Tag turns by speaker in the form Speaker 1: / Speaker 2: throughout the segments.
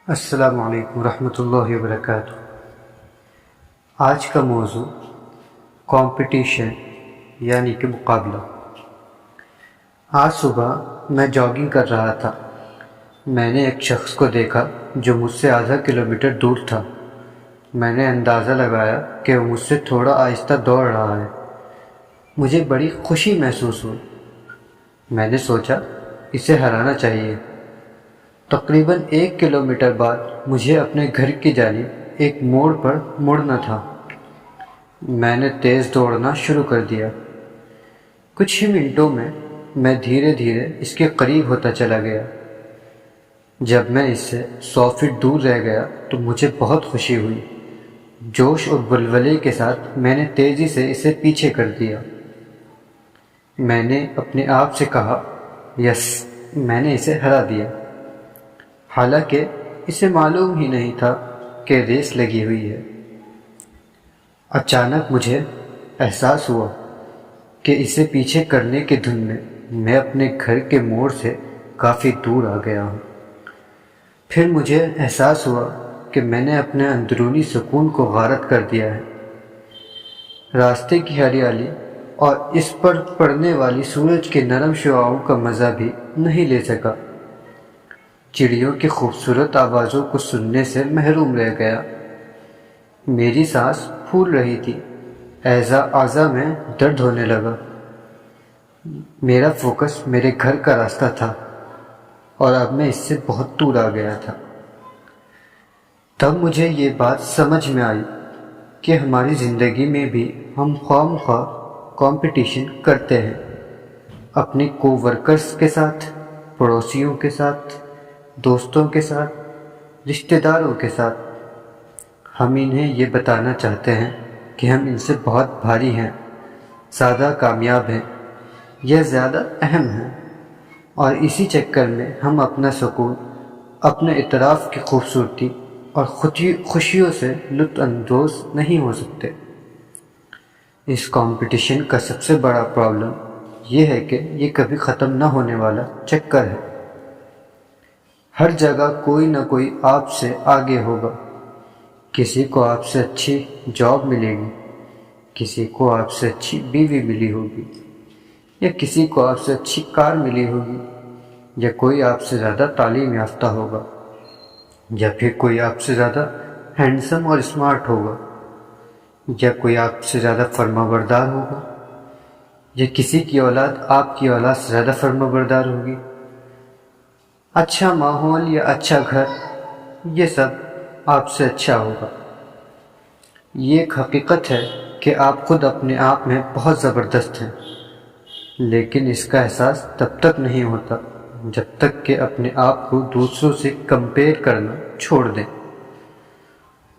Speaker 1: السلام علیکم ورحمۃ اللہ وبرکاتہ۔ آج کا موضوع کمپٹیشن یعنی کہ مقابلہ۔ آج صبح میں جاگنگ کر رہا تھا۔ میں نے ایک شخص کو دیکھا جو مجھ سے آدھا کلومیٹر دور تھا۔ میں نے اندازہ لگایا کہ وہ مجھ سے تھوڑا آہستہ دوڑ رہا ہے۔ مجھے بڑی خوشی محسوس ہوئی۔ میں نے سوچا اسے ہرانا چاہیے۔ تقریباً 1 کلومیٹر بعد مجھے اپنے گھر کی جانب ایک موڑ پر مڑنا تھا۔ میں نے تیز دوڑنا شروع کر دیا۔ کچھ ہی منٹوں میں میں دھیرے دھیرے اس کے قریب ہوتا چلا گیا۔ جب میں اس سے 100 فٹ دور رہ گیا تو مجھے بہت خوشی ہوئی۔ جوش اور ولولے کے ساتھ میں نے تیزی سے اسے پیچھے کر دیا۔ میں نے اپنے آپ سے کہا، یس، میں نے اسے ہرا دیا، حالانکہ اسے معلوم ہی نہیں تھا کہ ریس لگی ہوئی ہے۔ اچانک مجھے احساس ہوا کہ اسے پیچھے کرنے کی دھن میں اپنے گھر کے موڑ سے کافی دور آ گیا ہوں۔ پھر مجھے احساس ہوا کہ میں نے اپنے اندرونی سکون کو غارت کر دیا ہے۔ راستے کی ہریالی اور اس پر پڑنے والی سورج کے نرم شعاعوں کا مزہ بھی نہیں لے سکا۔ چڑیوں کی خوبصورت آوازوں کو سننے سے محروم رہ گیا۔ میری سانس پھول رہی تھی، اعضاء میں درد ہونے لگا۔ میرا فوکس میرے گھر کا راستہ تھا اور اب میں اس سے بہت دور آ گیا تھا۔ تب مجھے یہ بات سمجھ میں آئی کہ ہماری زندگی میں بھی ہم خواہ مخواہ کمپٹیشن کرتے ہیں، اپنے کو ورکرز کے ساتھ، پڑوسیوں کے ساتھ، دوستوں کے ساتھ، رشتہ داروں کے ساتھ۔ ہم انہیں یہ بتانا چاہتے ہیں کہ ہم ان سے بہت بھاری ہیں، زیادہ کامیاب ہیں یا زیادہ اہم ہیں، اور اسی چکر میں ہم اپنا سکون، اپنے اعتراف کی خوبصورتی اور خوشیوں سے لطف اندوز نہیں ہو سکتے۔ اس کمپٹیشن کا سب سے بڑا پرابلم یہ ہے کہ یہ کبھی ختم نہ ہونے والا چکر ہے۔ ہر جگہ کوئی نہ کوئی آپ سے آگے ہوگا۔ کسی کو آپ سے اچھی جاب ملے گی، کسی کو آپ سے اچھی بیوی ملی ہوگی، یا کسی کو آپ سے اچھی کار ملی ہوگی، یا کوئی آپ سے زیادہ تعلیم یافتہ ہوگا، یا پھر کوئی آپ سے زیادہ ہینڈسم اور اسمارٹ ہوگا، یا کوئی آپ سے زیادہ فرما بردار ہوگا، یا کسی کی اولاد آپ کی اولاد سے زیادہ فرما بردار ہوگی۔ اچھا ماحول یا اچھا گھر، یہ سب آپ سے اچھا ہوگا۔ یہ ایک حقیقت ہے کہ آپ خود اپنے آپ میں بہت زبردست ہیں، لیکن اس کا احساس تب تک نہیں ہوتا جب تک کہ اپنے آپ کو دوسروں سے کمپیئر کرنا چھوڑ دیں۔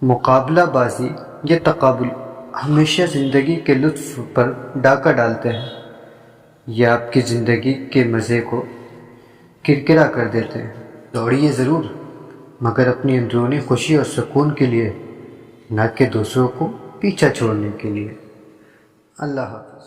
Speaker 1: مقابلہ بازی یا تقابل ہمیشہ زندگی کے لطف پر ڈاکہ ڈالتے ہیں۔ یہ آپ کی زندگی کے مزے کو کرکرا کر دیتے ہیں۔ دوڑیے ضرور، مگر اپنی اندرونی خوشی اور سکون کے لیے، نہ کہ دوسروں کو پیچھا چھوڑنے کے لیے۔ اللہ حافظ۔